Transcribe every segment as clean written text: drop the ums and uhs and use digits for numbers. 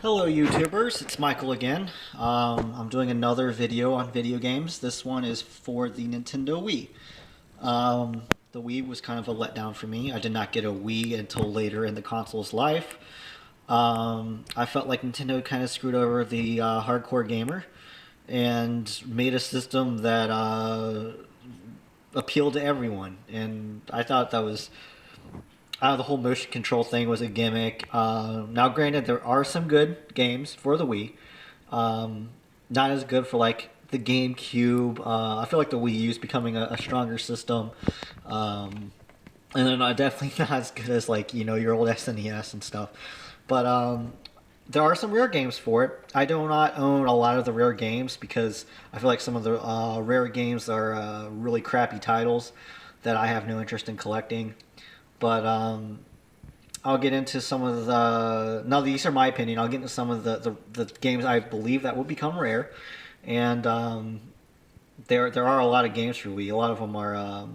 Hello YouTubers, it's Michael again. I'm doing another video on video games. This one is for the Nintendo Wii. The Wii was kind of a letdown for me. I did not get a Wii until later in the console's life. I felt like Nintendo kind of screwed over the hardcore gamer and made a system that appealed to everyone. And I thought that was the whole motion control thing was a gimmick. Now, granted, there are some good games for the Wii. Not as good for like the GameCube. I feel like the Wii U is becoming a stronger system, and then definitely not as good as like your old SNES and stuff. But there are some rare games for it. I do not own a lot of the rare games because I feel like some of the rare games are really crappy titles that I have no interest in collecting. But I'll get into some of the. Now, these are my opinion. I'll get into some of the games I believe that will become rare, and there are a lot of games for Wii. A lot of them are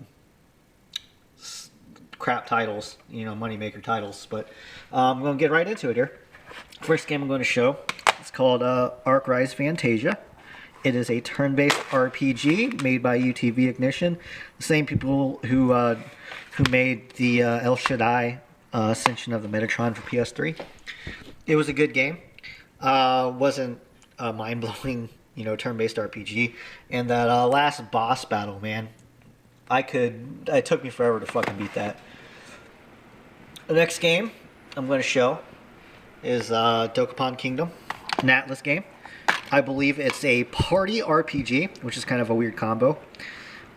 crap titles, moneymaker titles. But I'm going to get right into it here. First game I'm going to show. It's called Arc Rise Fantasia. It is a turn-based RPG made by UTV Ignition, the same people who made the El Shaddai Ascension of the Metatron for PS3. It was a good game. Wasn't a mind-blowing, turn-based RPG. And that last boss battle, man, it took me forever to fucking beat that. The next game I'm going to show is Dokapon Kingdom, an Atlas game. I believe it's a party RPG, which is kind of a weird combo.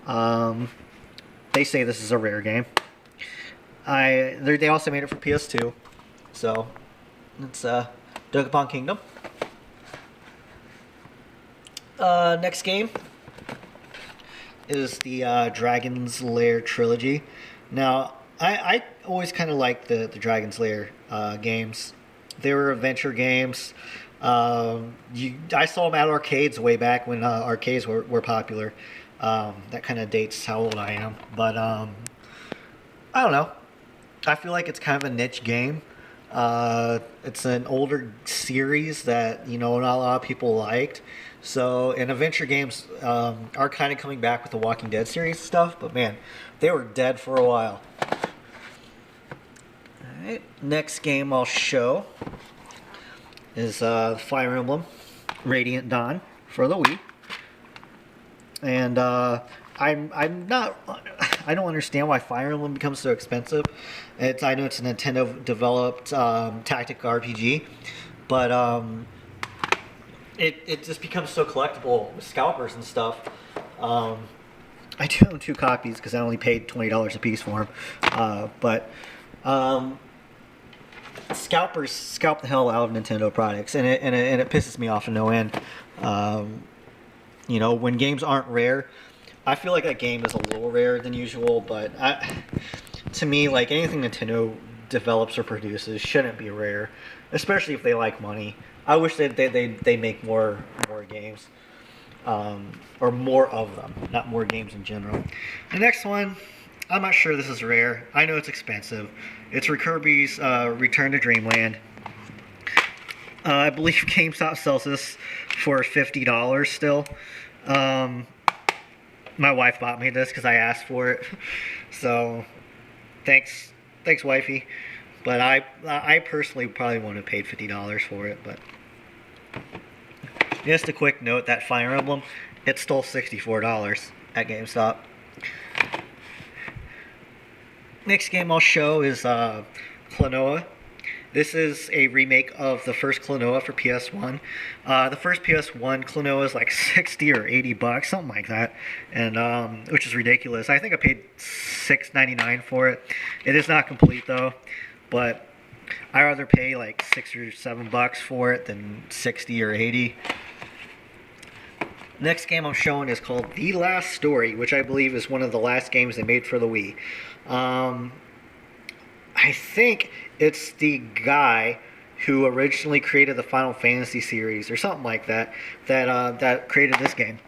They say this is a rare game. They also made it for PS2, so it's Dokapon Kingdom. Next game is the Dragon's Lair trilogy. Now, I always kind of liked the Dragon's Lair games. They were adventure games. I saw them at arcades way back when arcades were popular. That kind of dates how old I am. But I don't know. I feel like it's kind of a niche game. It's an older series that not a lot of people liked. So, and adventure games are kind of coming back with the Walking Dead series stuff. But man, they were dead for a while. All right, next game I'll show is Fire Emblem Radiant Dawn for the Wii. And I'm not. I don't understand why Fire Emblem becomes so expensive. I know it's a Nintendo developed tactic RPG, but it just becomes so collectible with scalpers and stuff. I do own 2 copies because I only paid $20 a piece for them, but. Scalpers scalp the hell out of Nintendo products, and it pisses me off to no end. When games aren't rare, I feel like that game is a little rarer than usual. But to me, like anything Nintendo develops or produces shouldn't be rare, especially if they like money. I wish they make more games, or more of them, not more games in general. The next one, I'm not sure this is rare. I know it's expensive. It's Kirby's Return to Dreamland. I believe GameStop sells this for $50 still. My wife bought me this because I asked for it. So, thanks wifey. But I personally probably wouldn't have paid $50 for it. But just a quick note, that Fire Emblem, it stole $64 at GameStop. Next game I'll show is Klonoa. This is a remake of the first Klonoa for PS1. The first PS1 Klonoa is like 60 or 80 bucks, something like that, and which is ridiculous. I think I paid $6.99 for it. It is not complete though, but I'd rather pay like $6 or $7 for it than 60 or 80. Next game I'm showing is called The Last Story, which I believe is one of the last games they made for the Wii. I think it's the guy who originally created the Final Fantasy series or something like that that created this game.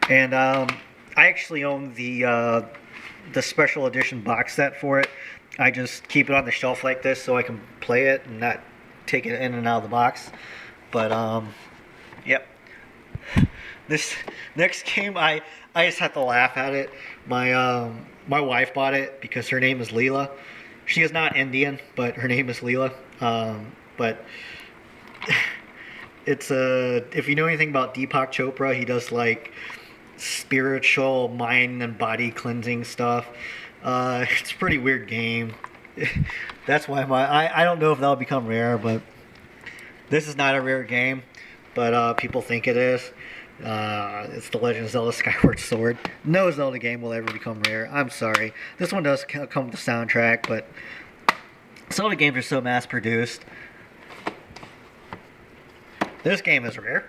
And I actually own the special edition box set for it. I just keep it on the shelf like this so I can play it and not take it in and out of the box. But yep. This next game, I just have to laugh at it. My wife bought it because her name is Leela. She is not Indian, but her name is Leela. But it's if you know anything about Deepak Chopra, he does like spiritual mind and body cleansing stuff. It's a pretty weird game. That's why I don't know if that'll become rare, but this is not a rare game, but people think it is. It's The Legend of Zelda Skyward Sword. No Zelda game will ever become rare. I'm sorry. This one does come with the soundtrack, but Zelda games are so mass-produced. This game is rare.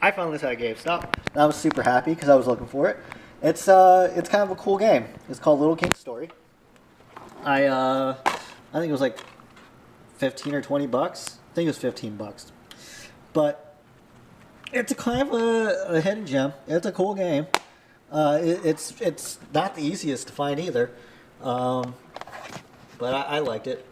I found this at GameStop. I was super happy because I was looking for it. It's kind of a cool game. It's called Little King's Story. I think it was like 15 or 20 bucks. I think it was 15 bucks. But it's a kind of a hidden gem. It's a cool game. It's not the easiest to find either. But I liked it.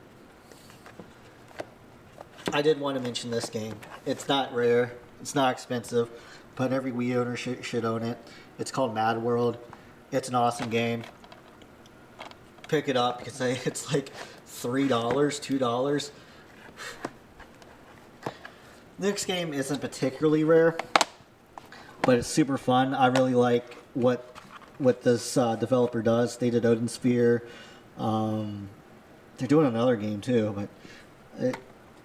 I did want to mention this game. It's not rare. It's not expensive. But every Wii owner should own it. It's called Mad World. It's an awesome game. Pick it up because it's like $3, $2. Next game isn't particularly rare, but it's super fun. I really like what this developer does. They did Odin Sphere. They're doing another game too, but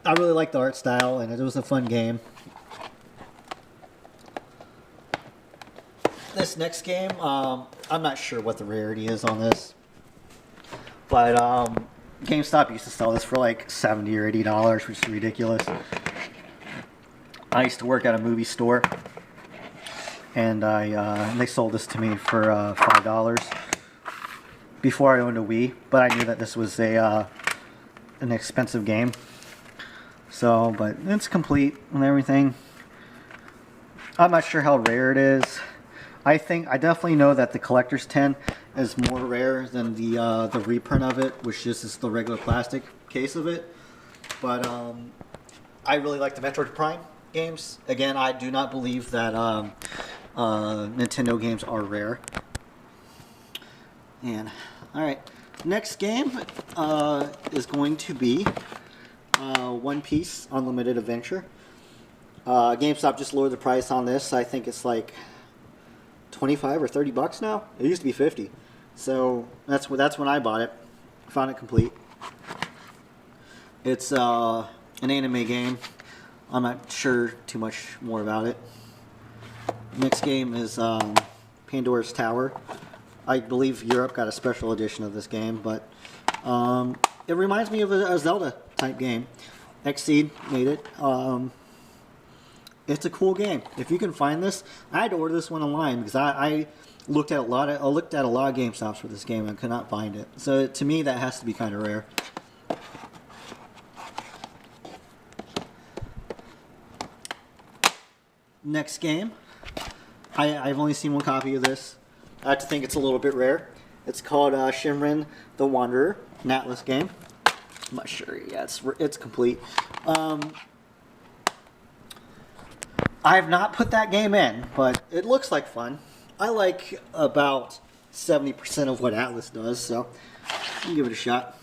I really like the art style, and it was a fun game. This next game, I'm not sure what the rarity is on this, but GameStop used to sell this for like $70 or $80, which is ridiculous. I used to work at a movie store, and they sold this to me for $5 before I owned a Wii, but I knew that this was an expensive game. So, but it's complete and everything. I'm not sure how rare it is. I definitely know that the collector's tin is more rare than the reprint of it, which just is the regular plastic case of it. But I really like the Metroid Prime games. Again, I do not believe that Nintendo games are rare. And alright, next game is going to be One Piece Unlimited Adventure. GameStop just lowered the price on this. I think it's like 25 or 30 bucks now. It used to be 50. So that's when I bought it. Found it complete. It's an anime game. I'm not sure too much more about it. Next game is Pandora's Tower. I believe Europe got a special edition of this game, but it reminds me of a Zelda type game. Xseed made it. It's a cool game. If you can find this, I had to order this one online because I looked at a lot of GameStops for this game and could not find it. So to me, that has to be kind of rare. Next game, I've only seen one copy of this. I have to think it's a little bit rare. It's called Shinrin the Wanderer, an Atlas game. I'm not sure. Yeah, it's complete. I have not put that game in, but it looks like fun. I like about 70% of what Atlas does, so I'll give it a shot.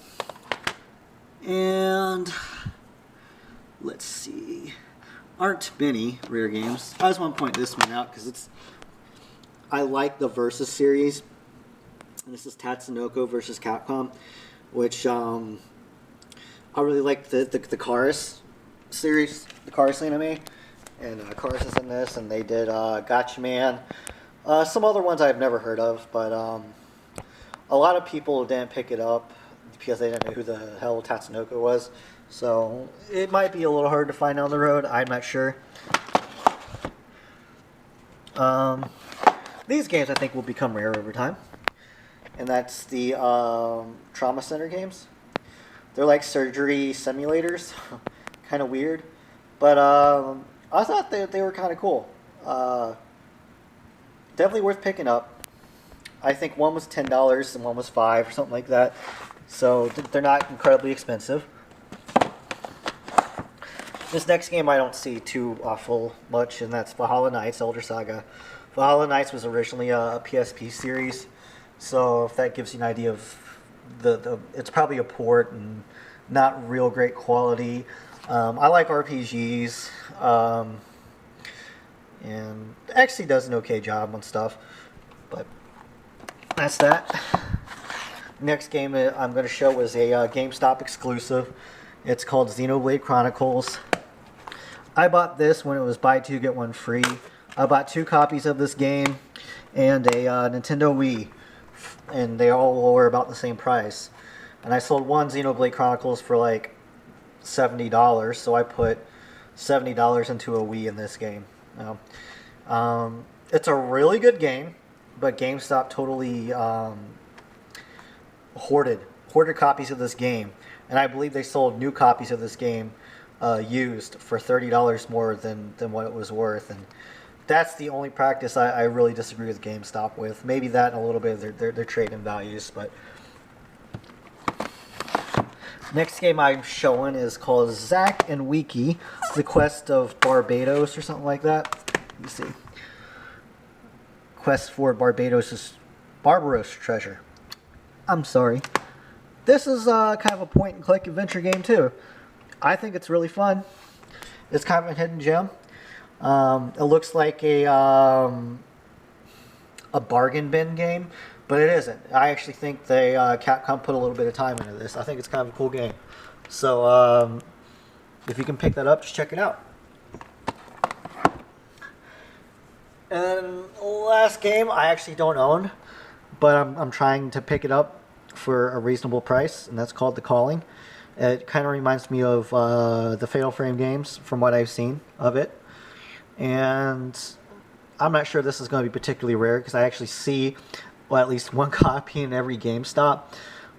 And let's see. Aren't many rare games. I just want to point this one out because I like the Versus series. And this is Tatsunoko versus Capcom, which I really like the Chorus series, the Chorus anime. And Chorus is in this, and they did Gotcha Man. Some other ones I've never heard of, but a lot of people didn't pick it up because they didn't know who the hell Tatsunoko was. So it might be a little hard to find on the road. I'm not sure. These games I think will become rare over time, and that's the Trauma Center games. They're like surgery simulators, kind of weird, but I thought they were kind of cool. Definitely worth picking up. I think one was $10 and one was $5 or something like that. So they're not incredibly expensive. This next game I don't see too awful much, and that's Valhalla Knights Elder Saga. Valhalla Knights was originally a PSP series, so if that gives you an idea of the it's probably a port and not real great quality. I like RPGs, and actually does an okay job on stuff, but that's that. Next game that I'm going to show was a GameStop exclusive. It's called Xenoblade Chronicles. I bought this when it was buy two get one free. I bought 2 copies of this game and a Nintendo Wii, and they all were about the same price. And I sold one Xenoblade Chronicles for like $70, so I put $70 into a Wii in this game. It's a really good game, but GameStop totally hoarded copies of this game, and I believe they sold new copies of this game used for $30 more than what it was worth. And that's the only practice I really disagree with GameStop with. Maybe that and a little bit of their trade-in values. But next game I'm showing is called Zack and Wiki: The Quest of Barbados, or something like that. Let me see. Quest for Barbados' Barbaros Treasure. I'm sorry. This is kind of a point-and-click adventure game too. I think it's really fun. It's kind of a hidden gem. It looks like a bargain bin game, but it isn't. I actually think they Capcom put a little bit of time into this. I think it's kind of a cool game. So if you can pick that up, just check it out. And last game I actually don't own, but I'm trying to pick it up for a reasonable price, and that's called The Calling. It kind of reminds me of the Fatal Frame games from what I've seen of it. And I'm not sure this is going to be particularly rare because I actually see at least one copy in every GameStop.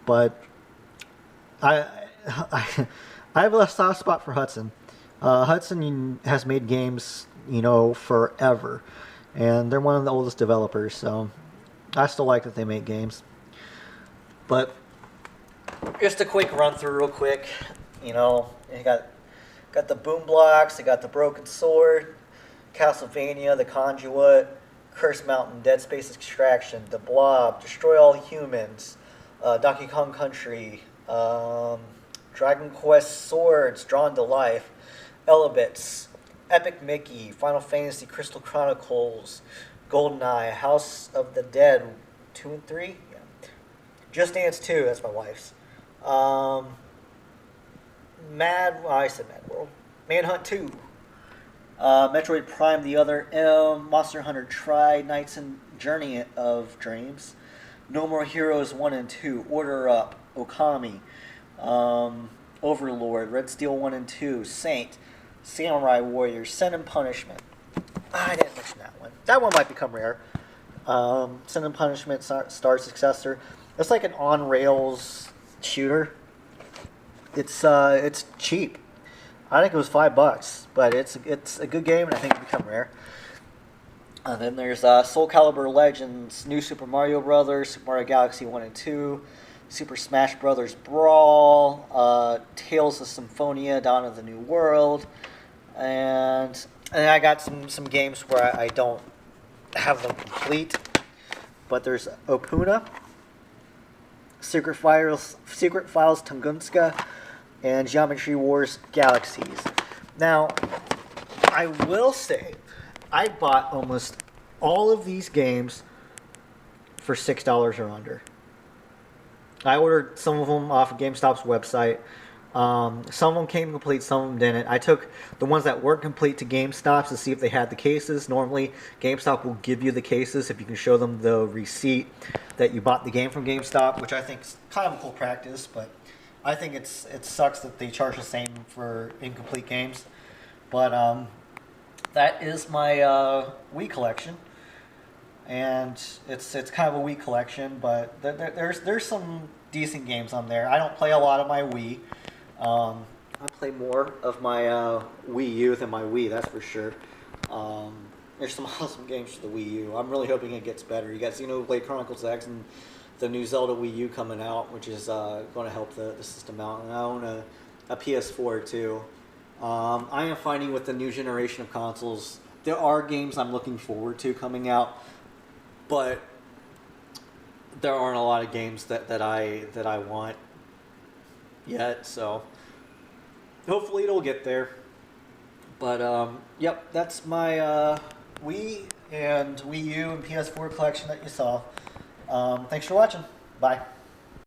But I have a soft spot for Hudson. Hudson has made games, forever. And they're one of the oldest developers, so I still like that they make games. But just a quick run through real quick. You got the Boom Blocks, you got the Broken Sword, Castlevania, The Conduit, Curse Mountain, Dead Space Extraction, The Blob, Destroy All Humans, Donkey Kong Country, Dragon Quest Swords, Drawn to Life, Elebits, Epic Mickey, Final Fantasy Crystal Chronicles, GoldenEye, House of the Dead 2 and 3, yeah. Just Dance 2, that's my wife's. I said Mad World. Manhunt 2. Metroid Prime The Other M, Monster Hunter Tri, Nights and Journey of Dreams, No More Heroes 1 and 2, Order Up, Okami, Overlord, Red Steel 1 and 2, Saint, Samurai Warrior, Sin and Punishment. I didn't mention that one. That one might become rare. Sin and Punishment Star Successor. It's like an on-rails shooter. It's cheap. I think it was $5, but it's a good game, and I think it become rare. And then there's Soul Calibur Legends, New Super Mario Brothers, Super Mario Galaxy 1 and 2, Super Smash Brothers Brawl, Tales of Symphonia, Dawn of the New World, and I got some games where I don't have them complete, but there's Opuna, Secret Files Tunguska, and Geometry Wars Galaxies. Now, I will say, I bought almost all of these games for $6 or under. I ordered some of them off of GameStop's website. Some of them came complete, some of them didn't. I took the ones that weren't complete to GameStop to see if they had the cases. Normally, GameStop will give you the cases if you can show them the receipt that you bought the game from GameStop, which I think is kind of a cool practice, but I think it sucks that they charge the same for incomplete games. But that is my Wii collection, and it's kind of a Wii collection, but there's some decent games on there. I don't play a lot of my Wii. I play more of my Wii U than my Wii, that's for sure. There's some awesome games for the Wii U. I'm really hoping it gets better. You got Xenoblade Chronicles X and the new Zelda Wii U coming out, which is going to help the system out. And I own a PS4 too. I am finding with the new generation of consoles, there are games I'm looking forward to coming out, but there aren't a lot of games that I want yet. So hopefully it'll get there. But yep, that's my Wii and Wii U and PS4 collection that you saw. Thanks for watching. Bye.